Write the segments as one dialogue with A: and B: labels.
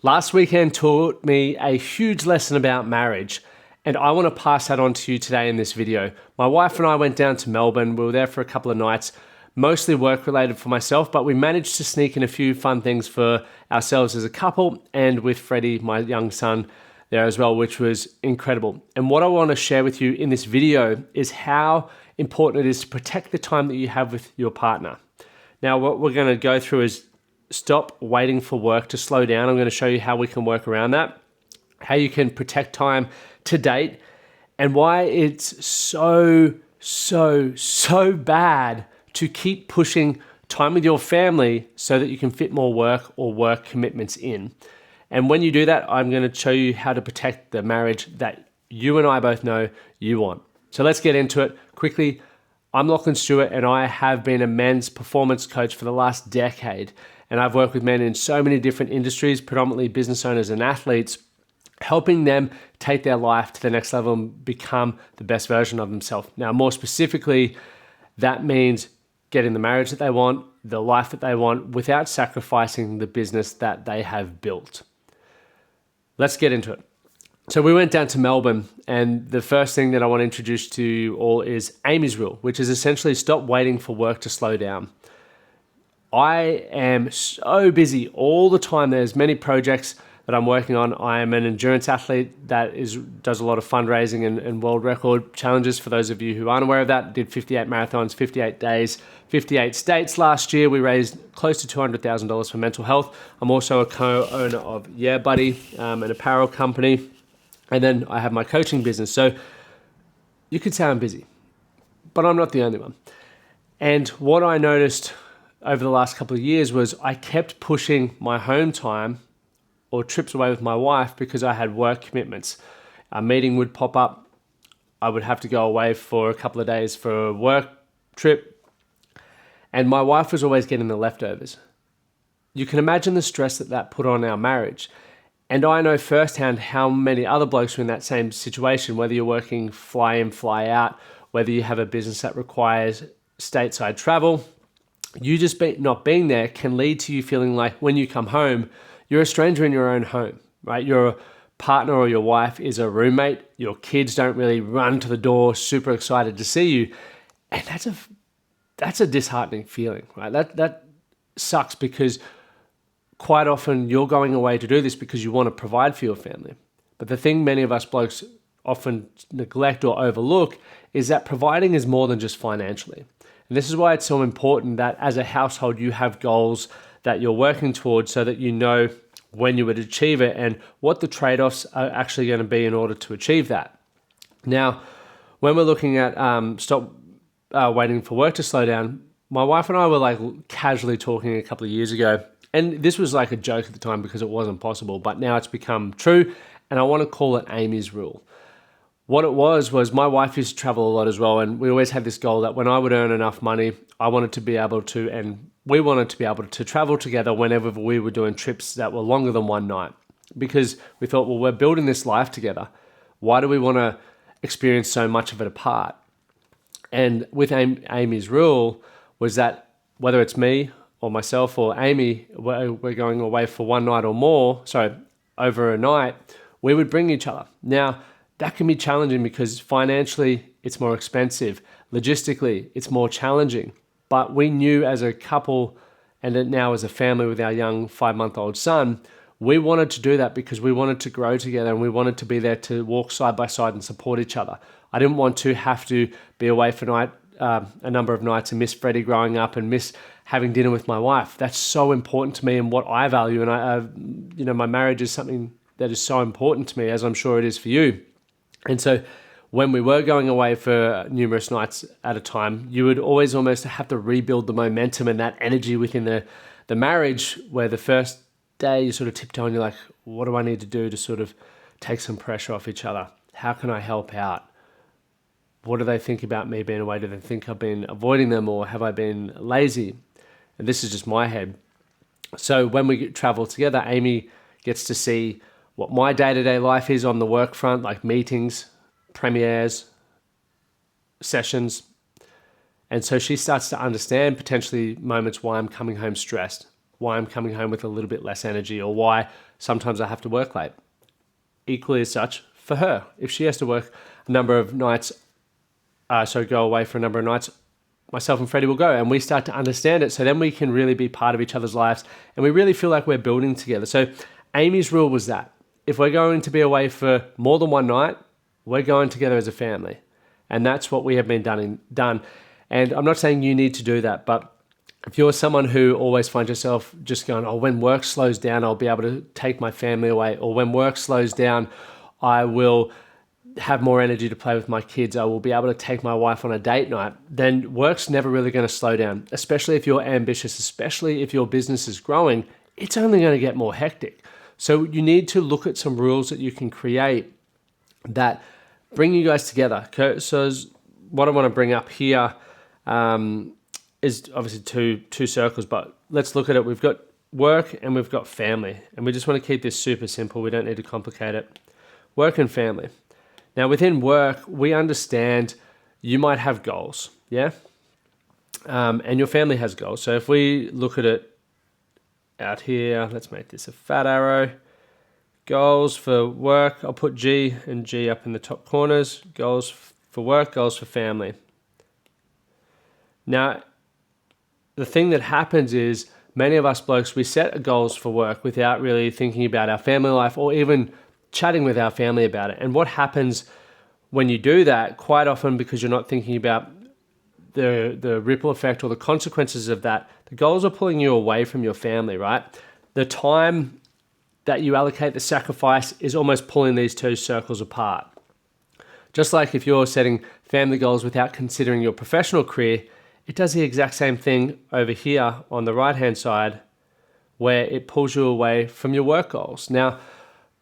A: Last weekend taught me a huge lesson about marriage, and I want to pass that on to you today in this video. My wife and I went down to Melbourne. We were there for a couple of nights, mostly work related for myself, but we managed to sneak in a few fun things for ourselves as a couple and with Freddie, my young son, there as well, which was incredible. And what I want to share with you in this video is how important it is to protect the time that you have with your partner. Now, what we're going to go through is stop waiting for work to slow down. I'm going to show you how we can work around that, how you can protect time to date, and why it's so bad to keep pushing time with your family so that you can fit more work or work commitments in. And when you do that, I'm going to show you how to protect the marriage that you and I both know you want. So let's get into it quickly. I'm Lachlan, Stuart, and I have been a men's performance coach for the last decade. And I've worked with men in so many different industries, predominantly business owners and athletes, helping them take their life to the next level and become the best version of themselves. Now, more specifically, that means getting the marriage that they want, the life that they want, without sacrificing the business that they have built. Let's get into it. So we went down to Melbourne, and the first thing that I want to introduce to you all is Amy's rule, which is essentially stop waiting for work to slow down. I am so busy all the time. There's many projects that I'm working on. I am an endurance athlete that does a lot of fundraising and world record challenges. For those of you who aren't aware of that, did 58 marathons, 58 days, 58 states last year. We raised close to $200,000 for mental health. I'm also a co-owner of Yeah Buddy, an apparel company. And then I have my coaching business. So you could say I'm busy, but I'm not the only one. And what I noticed over the last couple of years was I kept pushing my home time or trips away with my wife because I had work commitments. A meeting would pop up. I would have to go away for a couple of days for a work trip. And my wife was always getting the leftovers. You can imagine the stress that put on our marriage. And I know firsthand how many other blokes are in that same situation, whether you're working fly in, fly out, whether you have a business that requires stateside travel. You just not being there can lead to you feeling like when you come home, you're a stranger in your own home, right? Your partner or your wife is a roommate. Your kids don't really run to the door super excited to see you. And that's a disheartening feeling, right? That sucks because quite often you're going away to do this because you want to provide for your family. But the thing many of us blokes often neglect or overlook is that providing is more than just financially. And this is why it's so important that as a household, you have goals that you're working towards so that you know when you would achieve it and what the trade-offs are actually going to be in order to achieve that. Now, when we're looking at stop waiting for work to slow down, my wife and I were like casually talking a couple of years ago. And this was like a joke at the time because it wasn't possible, but now it's become true. And I want to call it Amy's rule. What it was my wife used to travel a lot as well. And we always had this goal that when I would earn enough money, I wanted to be able to, and we wanted to be able to travel together whenever we were doing trips that were longer than one night. Because we thought, well, we're building this life together. Why do we want to experience so much of it apart? And with Amy's rule was that whether it's me or myself or Amy, we're going away for one night or more, over a night, we would bring each other. Now, that can be challenging because financially it's more expensive. Logistically, it's more challenging. But we knew as a couple and now as a family with our young 5-month-old son, we wanted to do that because we wanted to grow together and we wanted to be there to walk side by side and support each other. I didn't want to have to be away for a number of nights and miss Freddie growing up and miss having dinner with my wife. That's so important to me and what I value. And my marriage is something that is so important to me, as I'm sure it is for you. And so when we were going away for numerous nights at a time, you would always almost have to rebuild the momentum and that energy within the marriage, where the first day you sort of tiptoe and you're like, what do I need to do to sort of take some pressure off each other? How can I help out? What do they think about me being away? Do they think I've been avoiding them, or have I been lazy? And this is just my head. So when we travel together, Amy gets to see what my day-to-day life is on the work front, like meetings, premieres, sessions. And so she starts to understand potentially moments why I'm coming home stressed, why I'm coming home with a little bit less energy, or why sometimes I have to work late. Equally as such for her. If she has to work a number of nights, go away for a number of nights, myself and Freddie will go, and we start to understand it. So then we can really be part of each other's lives, and we really feel like we're building together. So Amy's rule was that if we're going to be away for more than one night, we're going together as a family. And that's what we have been done. And I'm not saying you need to do that, but if you're someone who always finds yourself just going, when work slows down, I'll be able to take my family away. Or when work slows down, I will have more energy to play with my kids. I will be able to take my wife on a date night. Then work's never really going to slow down, especially if you're ambitious, especially if your business is growing. It's only going to get more hectic. So you need to look at some rules that you can create that bring you guys together. So what I want to bring up here is obviously two circles, but let's look at it. We've got work and we've got family, and we just want to keep this super simple. We don't need to complicate it. Work and family. Now within work, we understand you might have goals, yeah? And your family has goals. So if we look at it out here, let's make this a fat arrow. Goals for work, I'll put G and G up in the top corners. Goals for work, goals for family. Now, the thing that happens is many of us blokes, we set goals for work without really thinking about our family life or even chatting with our family about it. And what happens when you do that, quite often because you're not thinking about the ripple effect or the consequences of that, the goals are pulling you away from your family, right? The time that you allocate, the sacrifice, is almost pulling these two circles apart. Just like if you're setting family goals without considering your professional career, it does the exact same thing over here on the right-hand side, where it pulls you away from your work goals. Now,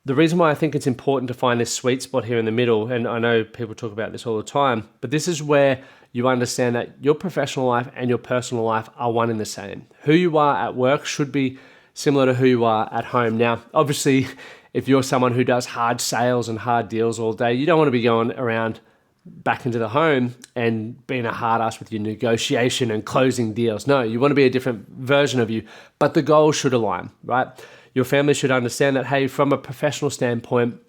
A: the reason why I think it's important to find this sweet spot here in the middle, and I know people talk about this all the time, but this is where you understand that your professional life and your personal life are one and the same. Who you are at work should be similar to who you are at home. Now, obviously, if you're someone who does hard sales and hard deals all day, you don't want to be going around back into the home and being a hard ass with your negotiation and closing deals. No, you want to be a different version of you, but the goals should align, right? Your family should understand that, hey, from a professional standpoint,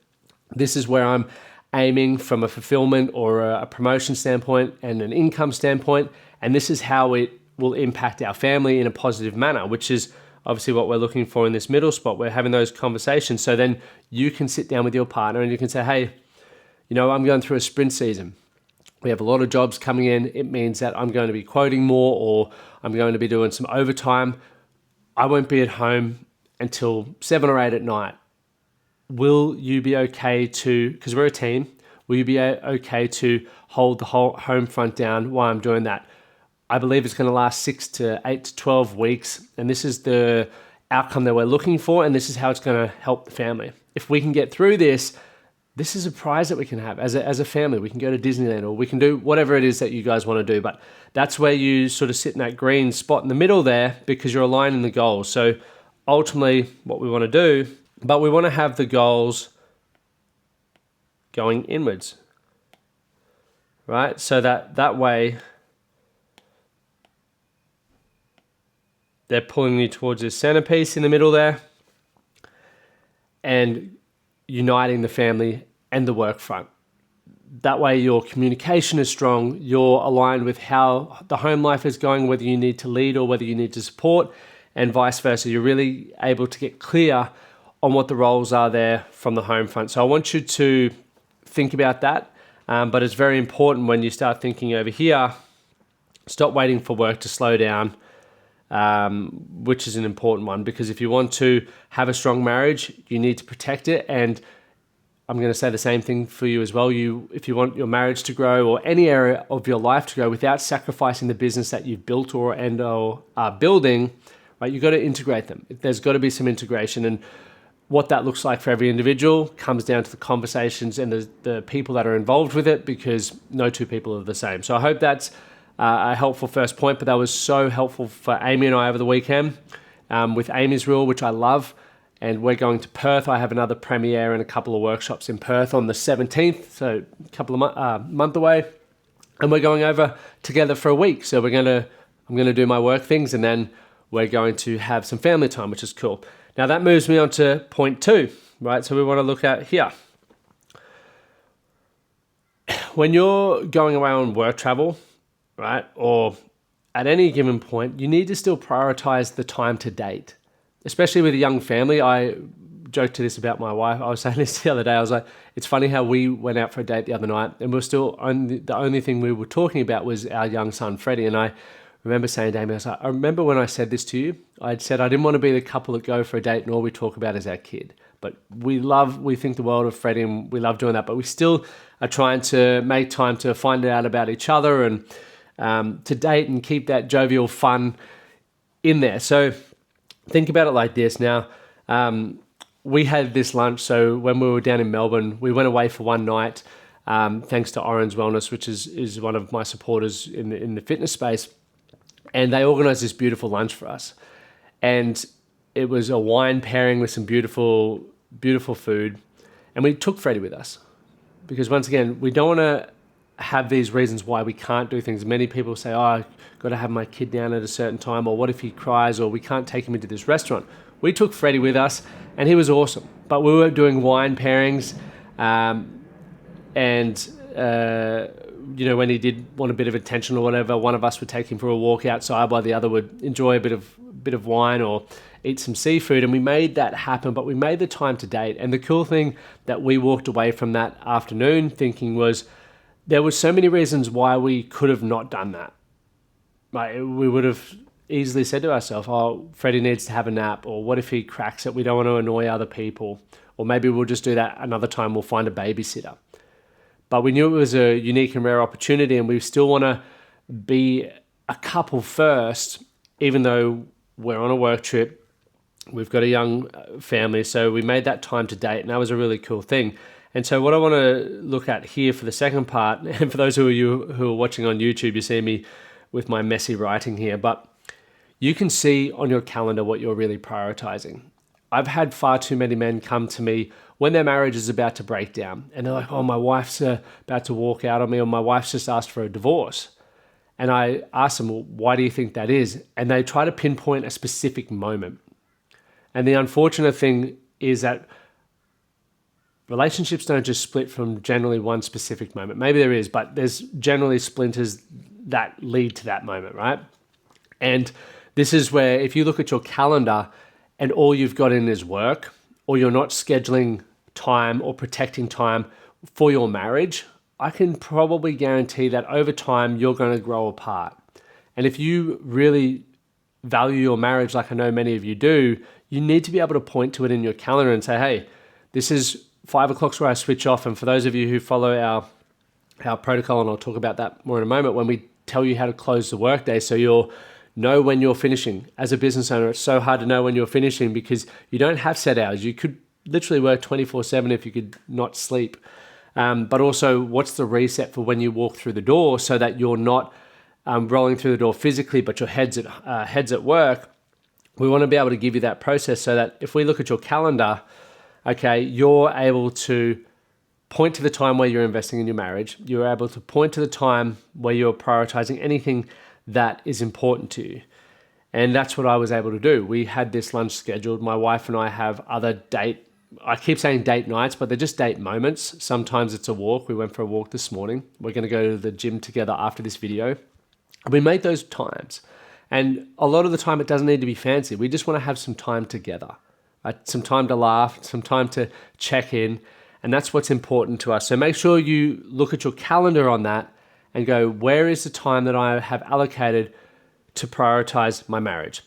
A: this is where I'm aiming from a fulfillment or a promotion standpoint and an income standpoint, and this is how it will impact our family in a positive manner, which is obviously what we're looking for in this middle spot. We're having those conversations. So then you can sit down with your partner and you can say, hey, I'm going through a sprint season. We have a lot of jobs coming in. It means that I'm going to be quoting more, or I'm going to be doing some overtime. I won't be at home until 7 or 8 at night. Will you be okay to, because we're a team, will you be okay to hold the whole home front down while I'm doing that? I believe it's going to last 6 to 8 to 12 weeks. And this is the outcome that we're looking for. And this is how it's going to help the family. If we can get through this, this is a prize that we can have as a family. We can go to Disneyland, or we can do whatever it is that you guys want to do. But that's where you sort of sit in that green spot in the middle there, because you're aligning the goals. So ultimately what we want to do, but we want to have the goals going inwards, right? So that way they're pulling you towards this centerpiece in the middle there and uniting the family and the work front. That way your communication is strong, you're aligned with how the home life is going, whether you need to lead or whether you need to support, and vice versa. You're really able to get clear on what the roles are there from the home front. So I want you to think about that, but it's very important when you start thinking over here, stop waiting for work to slow down, which is an important one, because if you want to have a strong marriage, you need to protect it. And I'm going to say the same thing for you as well. If you want your marriage to grow, or any area of your life to grow without sacrificing the business that you've built or are building, right, you've got to integrate them. There's got to be some integration, and what that looks like for every individual comes down to the conversations and the people that are involved with it, because no two people are the same. So I hope that's a helpful first point, but that was so helpful for Amy and I over the weekend with Amy's rule, which I love. And we're going to Perth. I have another premiere and a couple of workshops in Perth on the 17th, so a couple of month away. And we're going over together for a week. So I'm going to do my work things, and then we're going to have some family time, which is cool. Now that moves me on to point 2, right? So we want to look at here. When you're going away on work travel, right, or at any given point, you need to still prioritize the time to date, especially with a young family. I joked to this about my wife. I was saying this the other day. I was like, it's funny how we went out for a date the other night and the only thing we were talking about was our young son, Freddie. And I remember saying to Amy, I was like, I remember when I said this to you, I'd said I didn't want to be the couple that go for a date and all we talk about is our kid. But we think the world of Freddie and we love doing that, but we still are trying to make time to find out about each other and to date and keep that jovial fun in there. So think about it like this. Now, we had this lunch. So when we were down in Melbourne, we went away for one night, thanks to Orange Wellness, which is one of my supporters in the fitness space. And they organized this beautiful lunch for us. And it was a wine pairing with some beautiful, beautiful food. And we took Freddie with us because once again, we don't want to have these reasons why we can't do things. Many people say, oh, I've got to have my kid down at a certain time, or what if he cries, or we can't take him into this restaurant. We took Freddie with us and he was awesome. But we were doing wine pairings when he did want a bit of attention or whatever, one of us would take him for a walk outside while the other would enjoy a bit of wine or eat some seafood. And we made that happen, but we made the time to date. And the cool thing that we walked away from that afternoon thinking was there were so many reasons why we could have not done that. Like we would have easily said to ourselves, oh, Freddie needs to have a nap, or what if he cracks it? We don't want to annoy other people. Or maybe we'll just do that another time, we'll find a babysitter. But we knew it was a unique and rare opportunity, and we still want to be a couple first, even though we're on a work trip. We've got a young family, so we made that time to date, and that was a really cool thing. And so what I want to look at here for the second part, and for those of you who are watching on YouTube, you see me with my messy writing here, but you can see on your calendar what you're really prioritizing. I've had far too many men come to me when their marriage is about to break down, and they're like, oh, my wife's about to walk out on me, or my wife's just asked for a divorce. And I ask them, well, why do you think that is? And they try to pinpoint a specific moment. And the unfortunate thing is that relationships don't just split from generally one specific moment. Maybe there is, but there's generally splinters that lead to that moment, right? And this is where if you look at your calendar and all you've got in is work, or you're not scheduling time or protecting time for your marriage, I can probably guarantee that over time you're going to grow apart. And if you really value your marriage like I know many of you do, you need to be able to point to it in your calendar and say, hey, this is 5 o'clock where I switch off. And for those of you who follow our protocol, and I'll talk about that more in a moment, when we tell you how to close the workday so you'll know when you're finishing. As a business owner, it's so hard to know when you're finishing because you don't have set hours. You could literally work 24/7 if you could not sleep. But also, what's the reset for when you walk through the door so that you're not rolling through the door physically, but your head's at work? We want to be able to give you that process so that if we look at your calendar, okay, you're able to point to the time where you're investing in your marriage. You're able to point to the time where you're prioritizing anything that is important to you. And that's what I was able to do. We had this lunch scheduled. My wife and I have other I keep saying date nights, but they're just date moments. Sometimes it's a walk. We went for a walk this morning. We're going to go to the gym together after this video. We made those times. And a lot of the time it doesn't need to be fancy. We just want to have some time together, right? Some time to laugh, some time to check in. And that's what's important to us. So make sure you look at your calendar on that and go, where is the time that I have allocated to prioritize my marriage?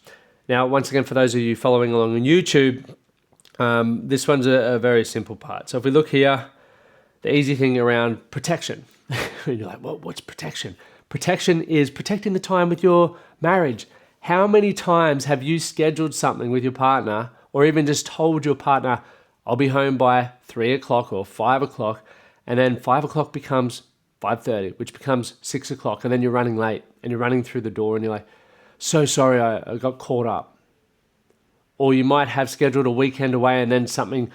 A: Now, once again, for those of you following along on YouTube, this one's a very simple part. So if we look here, the easy thing around protection. You're like, well, what's protection? Protection is protecting the time with your marriage. How many times have you scheduled something with your partner, or even just told your partner, I'll be home by 3 o'clock or 5 o'clock, and then 5 o'clock becomes 5:30, which becomes 6 o'clock, and then you're running late, and you're running through the door, and you're like, so sorry, I got caught up. Or you might have scheduled a weekend away, and then something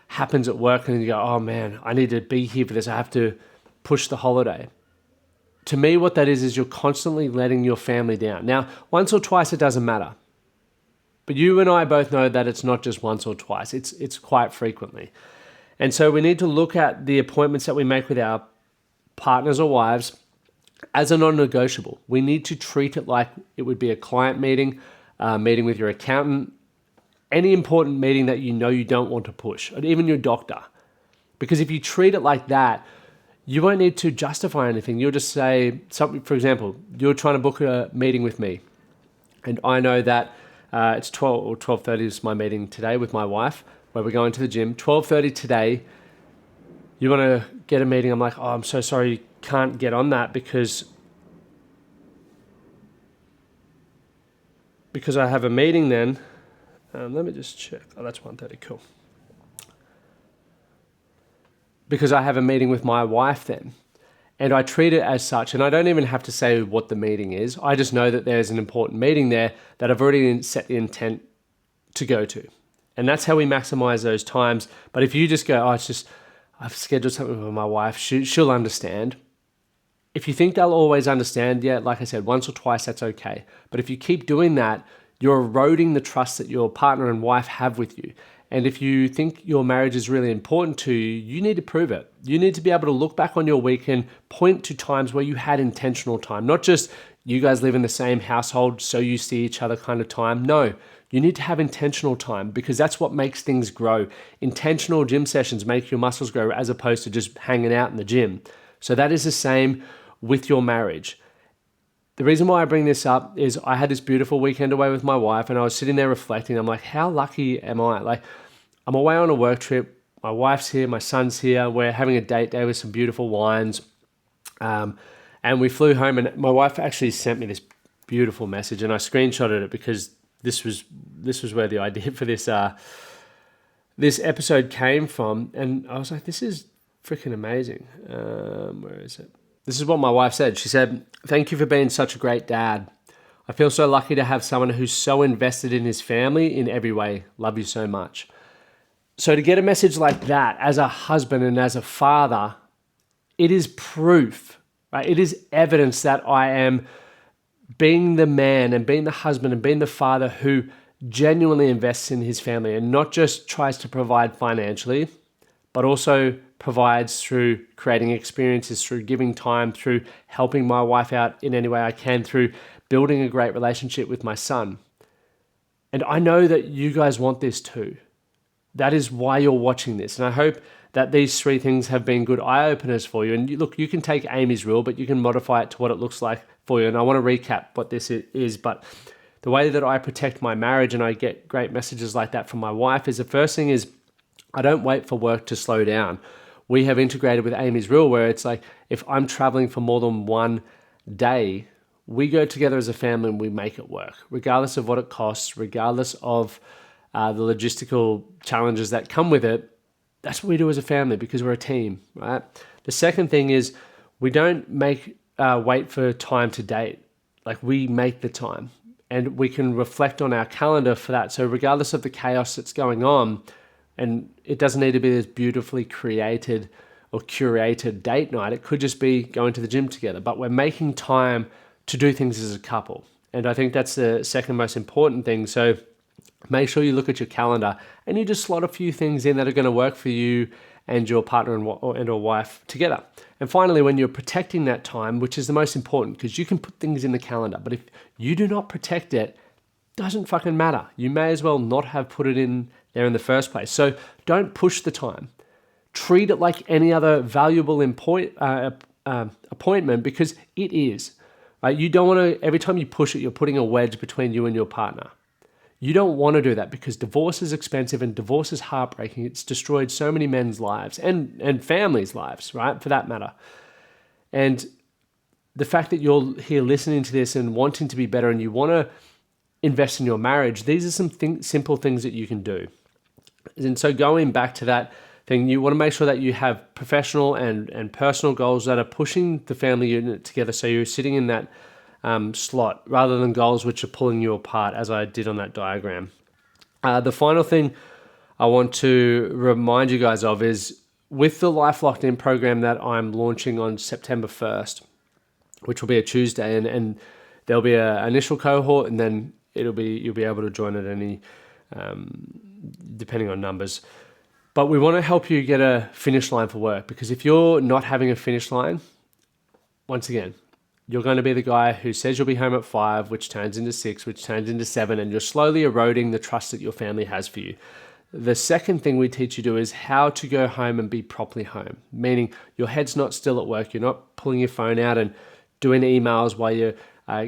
A: happens at work, and you go, oh man, I need to be here for this. I have to push the holiday. To me, what that is you're constantly letting your family down. Now, once or twice, it doesn't matter. But you and I both know that it's not just once or twice, it's quite frequently. And so we need to look at the appointments that we make with our partners or wives as a non-negotiable. We need to treat it like it would be a client meeting, meeting with your accountant, any important meeting that you know you don't want to push, or even your doctor. Because if you treat it like that, you won't need to justify anything. You'll just say something. For example, you're trying to book a meeting with me, and I know that it's 12 or 12:30 is my meeting today with my wife, where we're going to the gym. 12:30 today. You want to get a meeting? I'm like, oh, I'm so sorry, you can't get on that because I have a meeting then. Let me just check. Oh, that's 1:30. Cool. Because I have a meeting with my wife then. And I treat it as such. And I don't even have to say what the meeting is. I just know that there's an important meeting there that I've already set the intent to go to. And that's how we maximize those times. But if you just go, oh, it's just, I've scheduled something with my wife, she'll understand. If you think they'll always understand, yeah, like I said, once or twice, that's okay. But if you keep doing that, you're eroding the trust that your partner and wife have with you. And if you think your marriage is really important to you, you need to prove it. You need to be able to look back on your weekend, point to times where you had intentional time, not just you guys live in the same household, so you see each other kind of time. No, you need to have intentional time because that's what makes things grow. Intentional gym sessions make your muscles grow as opposed to just hanging out in the gym. So that is the same with your marriage. The reason why I bring this up is I had this beautiful weekend away with my wife and I was sitting there reflecting. I'm like, how lucky am I? Like, I'm away on a work trip. My wife's here, my son's here. We're having a date day with some beautiful wines. And we flew home and my wife actually sent me this beautiful message and I screenshotted it because this was where the idea for this episode came from. And I was like, this is freaking amazing. Where is it? This is what my wife said. She said, "Thank you for being such a great dad. I feel so lucky to have someone who's so invested in his family in every way. Love you so much." So to get a message like that as a husband and as a father, it is proof, right? It is evidence that I am being the man and being the husband and being the father who genuinely invests in his family and not just tries to provide financially, but also provides through creating experiences, through giving time, through helping my wife out in any way I can, through building a great relationship with my son. And I know that you guys want this too. That is why you're watching this. And I hope that these three things have been good eye-openers for you. And look, you can take Amy's rule, but you can modify it to what it looks like for you. And I want to recap what this is, but the way that I protect my marriage and I get great messages like that from my wife is the first thing is I don't wait for work to slow down. We have integrated with Amy's rule where it's like, if I'm traveling for more than one day, we go together as a family and we make it work, regardless of what it costs, regardless of the logistical challenges that come with it. That's what we do as a family because we're a team, right? The second thing is we don't wait for time to date. Like we make the time and we can reflect on our calendar for that. So regardless of the chaos that's going on, and it doesn't need to be this beautifully created or curated date night. It could just be going to the gym together, but we're making time to do things as a couple. And I think that's the second most important thing. So make sure you look at your calendar and you just slot a few things in that are going to work for you and your partner and or wife together. And finally, when you're protecting that time, which is the most important, because you can put things in the calendar, but if you do not protect it, doesn't fucking matter. You may as well not have put it in there in the first place. So don't push the time. Treat it like any other valuable appointment because it is. Right? You don't want to, every time you push it, you're putting a wedge between you and your partner. You don't want to do that because divorce is expensive and divorce is heartbreaking. It's destroyed so many men's lives and families' lives, right? For that matter. And the fact that you're here listening to this and wanting to be better and you want to invest in your marriage, these are some simple things that you can do. And so going back to that thing, you want to make sure that you have professional and personal goals that are pushing the family unit together so you're sitting in that slot rather than goals which are pulling you apart, as I did on that diagram. The final thing I want to remind you guys of is with the Life Locked In program that I'm launching on September 1st, which will be a Tuesday, and there'll be an initial cohort, and then you'll be able to join at any, depending on numbers. But we want to help you get a finish line for work, because if you're not having a finish line, once again, you're going to be the guy who says you'll be home at 5, which turns into 6, which turns into 7, and you're slowly eroding the trust that your family has for you. The second thing we teach you to do is how to go home and be properly home, meaning your head's not still at work. You're not pulling your phone out and doing emails while your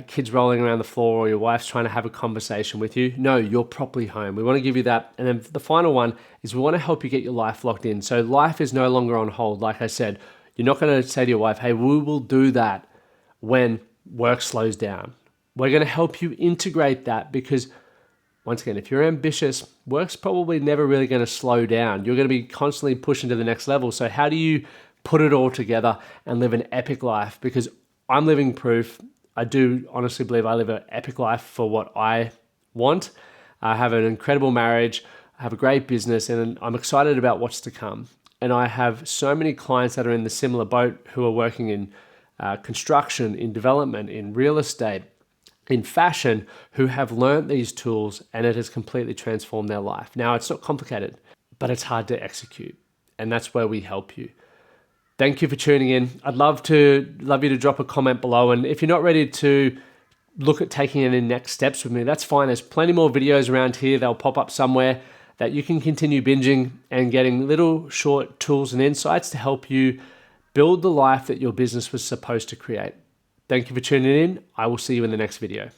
A: kid's rolling around the floor or your wife's trying to have a conversation with you. No, you're properly home. We want to give you that. And then the final one is we want to help you get your life locked in. So life is no longer on hold. Like I said, you're not going to say to your wife, hey, we will do that when work slows down. We're going to help you integrate that, because once again, if you're ambitious, work's probably never really going to slow down. You're going to be constantly pushing to the next level. So how do you put it all together and live an epic life? Because I'm living proof. I do honestly believe I live an epic life for what I want. I have an incredible marriage. I have a great business, and I'm excited about what's to come. And I have so many clients that are in the similar boat, who are working in construction, in development, in real estate, in fashion, who have learned these tools, and it has completely transformed their life. Now, it's not complicated, but it's hard to execute. And that's where we help you. Thank you for tuning in. I'd love you to drop a comment below. And if you're not ready to look at taking any next steps with me, that's fine. There's plenty more videos around here. They'll pop up somewhere that you can continue binging and getting little short tools and insights to help you build the life that your business was supposed to create. Thank you for tuning in. I will see you in the next video.